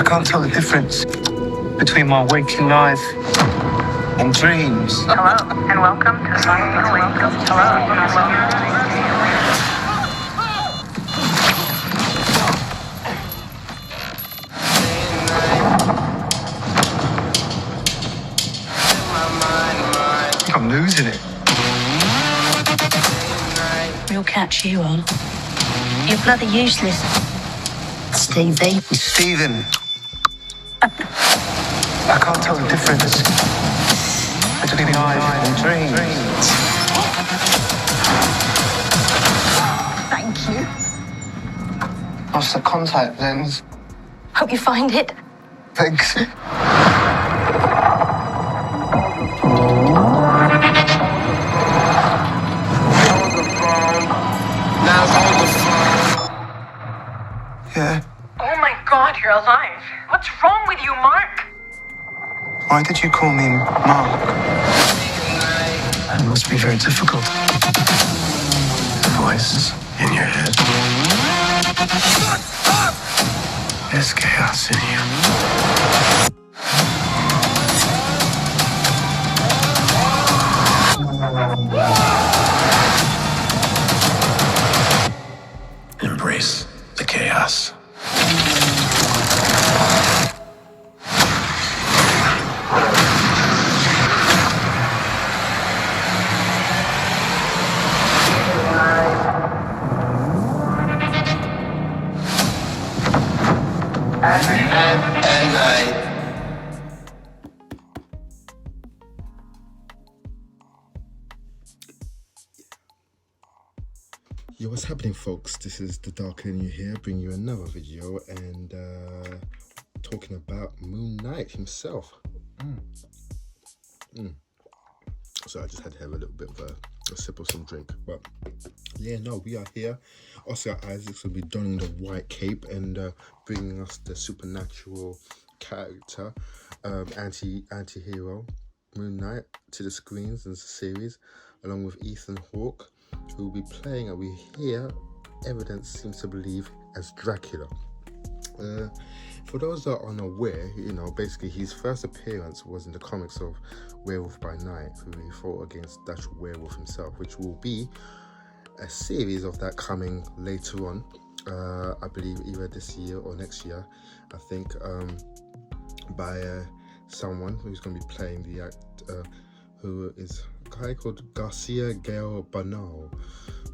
can't tell the difference between my waking life and dreams. Hello, and welcome to Hello, and welcome. I'm losing it. We'll catch you on. You're bloody useless, Stevie. Stephen. I can't tell the difference between life and dreams. Thank you. Lost the contact lens. Hope you find it. Thanks. Yeah. Oh my God, you're alive. What's wrong with you, Mark? Why did you call me Mark? That must be very difficult. The voice in your head. There's chaos in you. Embrace the chaos. Yo, what's happening, folks? This is the Darker Than You here, bringing you another video and talking about MoonKnight himself. So I just had to have a little bit of a sip of some drink, but yeah, no, we are here. Oscar Isaac's will be donning the white cape and bringing us the supernatural character, anti-hero MoonKnight to the screens in the series, along with Ethan Hawke, who will be playing, and we hear evidence seems to believe, as Dracula. For those that are unaware, you know, basically his first appearance was in the comics of Werewolf by Night, who he fought against the actual werewolf himself, which will be a series of that coming later on, I believe either this year or next year, I think, by someone who's going to be playing the act, who is a guy called Garcia Gale Bernal,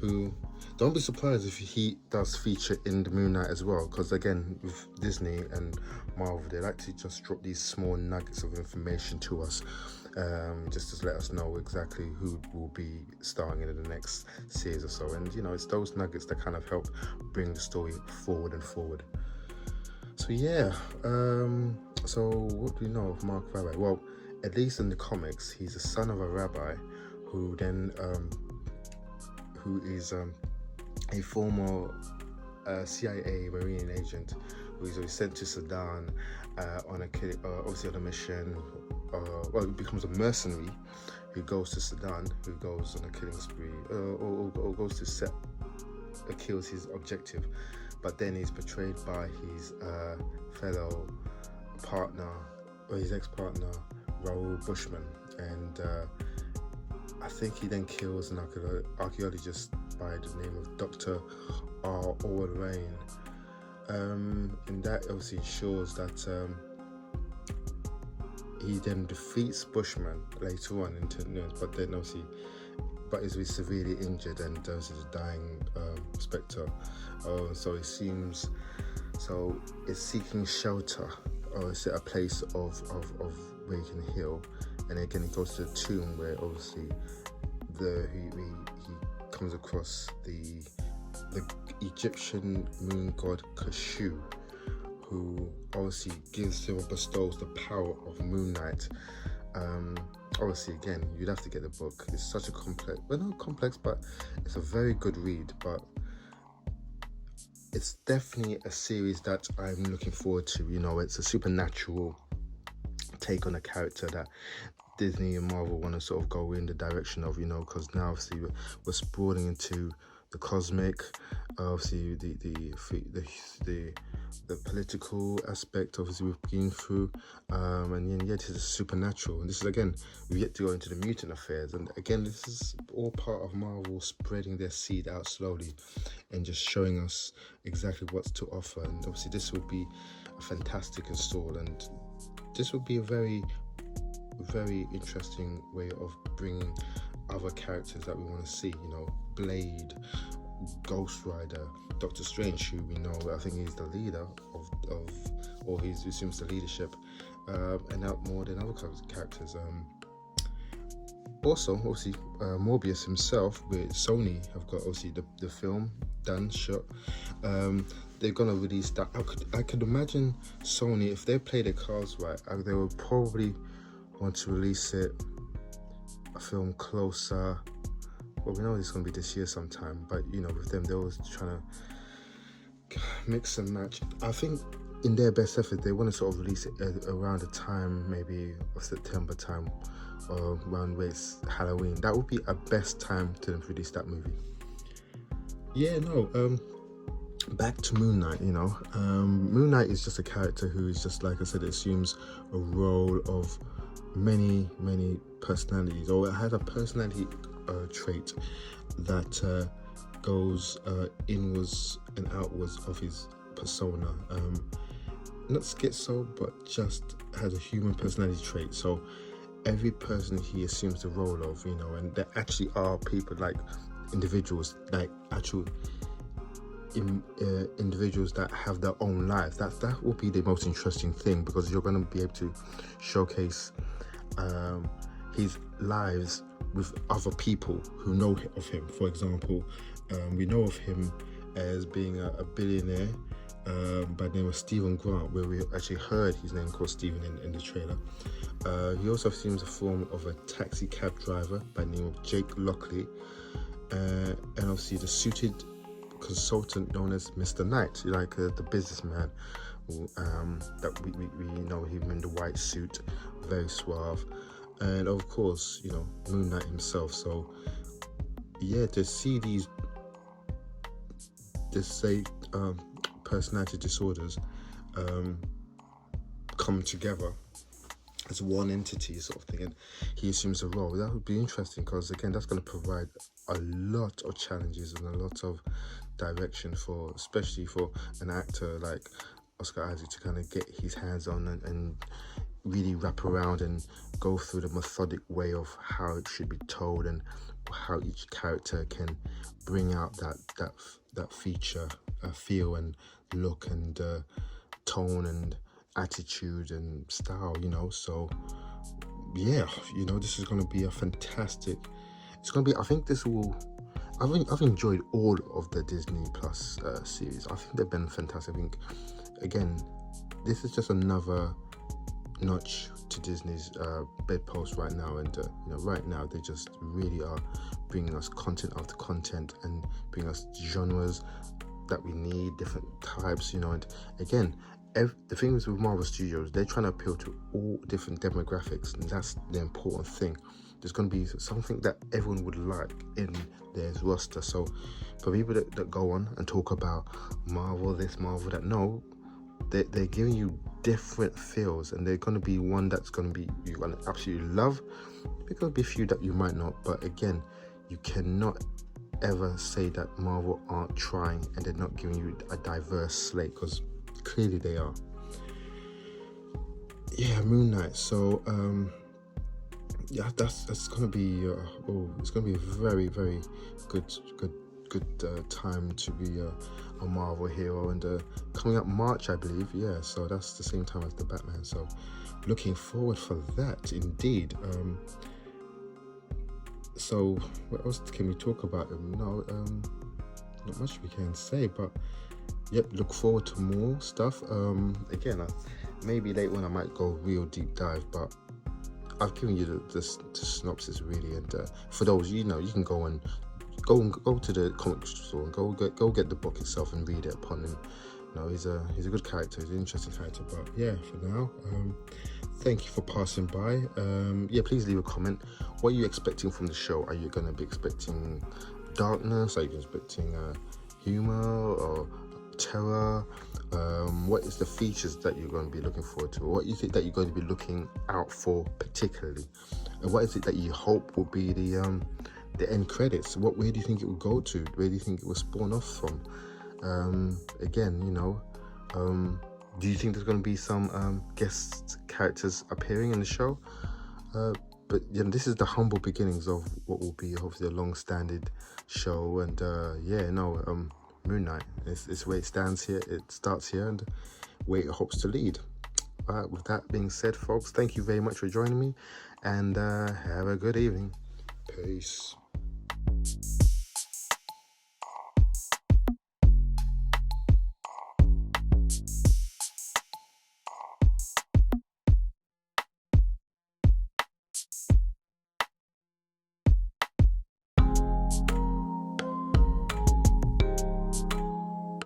who, don't be surprised if he does feature in the MoonKnight as well, because again, with Disney and Marvel, they like to just drop these small nuggets of information to us, just to let us know exactly who will be starring in the next series or so. And you know, it's those nuggets that kind of help bring the story forward and forward. So yeah, so what do we know of Mark Rabbi? Well, at least in the comics, he's the son of a rabbi who then who is a former CIA Marine agent who is sent to Sudan on obviously on a mission. Well, he becomes a mercenary who goes to Sudan, who goes on a killing spree, or goes to kills his objective, but then he's betrayed by his fellow partner, or his ex-partner, Raoul Bushman, and I think he then kills an archaeologist by the name of Dr. R. Orwell Rain. And that obviously ensures that he then defeats Bushman later on, but then obviously, but is severely injured and is a dying Spectre. So it seems, so it's seeking shelter, or is it a place of where he can heal? And again, he goes to the tomb where obviously he comes across the Egyptian moon god Khonshu, who obviously gives him or bestows the power of MoonKnight. Obviously, again, you'd have to get the book. It's such a complex, well, not complex, but it's a very good read. But it's definitely a series that I'm looking forward to. You know, it's a supernatural take on a character that Disney and Marvel want to sort of go in the direction of, you know, because now obviously we're sprawling into the cosmic, obviously the political aspect, obviously we've been through, and then yet it's supernatural. And this is, again, we've yet to go into the mutant affairs, and again, this is all part of Marvel spreading their seed out slowly and just showing us exactly what's to offer. And obviously this will be a fantastic install, and this will be a very, very interesting way of bringing other characters that we want to see, you know, Blade, Ghost Rider, Doctor Strange, who we know, I think he's the leader of or he assumes the leadership, and out more than other characters. Also, obviously, Morbius himself, with Sony have got obviously the film done, shot. They're gonna release that. I could imagine Sony, if they play their cards right, they would probably want to release it, a film closer. Well, we know it's going to be this year sometime, but you know, with them, they're always trying to mix and match. I think in their best effort, they want to sort of release it around the time, maybe of September time, or around where it's Halloween. That would be a best time to release that movie. Yeah, no, back to Moon Knight, you know. Moon Knight is just a character who is just, like I said, assumes a role of many personalities, or it has a personality trait that goes inwards and outwards of his persona. Not schizo, but just has a human personality trait. So every person he assumes the role of, you know, and there actually are people, like individuals, like actual individuals that have their own lives. That will be the most interesting thing, because you're going to be able to showcase his lives with other people who know of him. For example, we know of him as being a billionaire by the name of Stephen Grant, where we actually heard his name called Stephen in the trailer. He also assumes a form of a taxi cab driver by the name of Jake Lockley, and obviously the suited consultant known as Mr. Knight, like the businessman that we know him in the white suit, very suave. And of course, you know, Moon Knight himself. So yeah, to see these personality disorders come together as one entity, sort of thing, and he assumes a role, that would be interesting, because again, that's going to provide a lot of challenges and a lot of direction for, especially for an actor like Oscar Isaac, to kind of get his hands on and really wrap around and go through the methodic way of how it should be told, and how each character can bring out that feature, feel and look and tone and attitude and style, you know. So yeah, you know, this is going to be a fantastic, it's going to be, I think this will, I've enjoyed all of the Disney Plus series. I think they've been fantastic. I think, again, this is just another notch to Disney's bedpost right now, and you know, right now they just really are bringing us content after content and bringing us genres that we need, different types, you know. And again, the thing is with Marvel Studios, they're trying to appeal to all different demographics, and that's the important thing. There's going to be something that everyone would like in their roster. So for people that go on and talk about Marvel this, Marvel that, no, they're giving you different feels, and they're going to be one that's going to be you're going to absolutely love. There's going to be a few that you might not, but again, you cannot ever say that Marvel aren't trying and they're not giving you a diverse slate, because clearly they are. Yeah, Moon Knight. So yeah, that's gonna be it's gonna be a very, very good time to be a Marvel hero, and coming up March, I believe. Yeah, so that's the same time as the Batman, so looking forward for that indeed. So what else can we talk about? No, not much we can say, but yep, look forward to more stuff. Again, maybe later on I might go real deep dive, but I've given you the synopsis really, and for those, you know, you can go to the comic store and go get the book itself and read it upon him. You know, he's a good character, he's an interesting character. But yeah, for now, thank you for passing by. Yeah, please leave a comment. What are you expecting from the show? Are you going to be expecting darkness? Are you expecting humor or terror? What is the features that you're going to be looking forward to? What is it that you're going to be looking out for particularly? And what is it that you hope will be the end credits? Where do you think it will go to? Where do you think it will spawn off from? Again, you know, do you think there's going to be some guest characters appearing in the show? But you know, this is the humble beginnings of what will be hopefully a long-standing show. And yeah, no, MoonKnight, it's where it stands here. It starts here and where it hopes to lead. With that being said, folks, thank you very much for joining me, and have a good evening. Peace.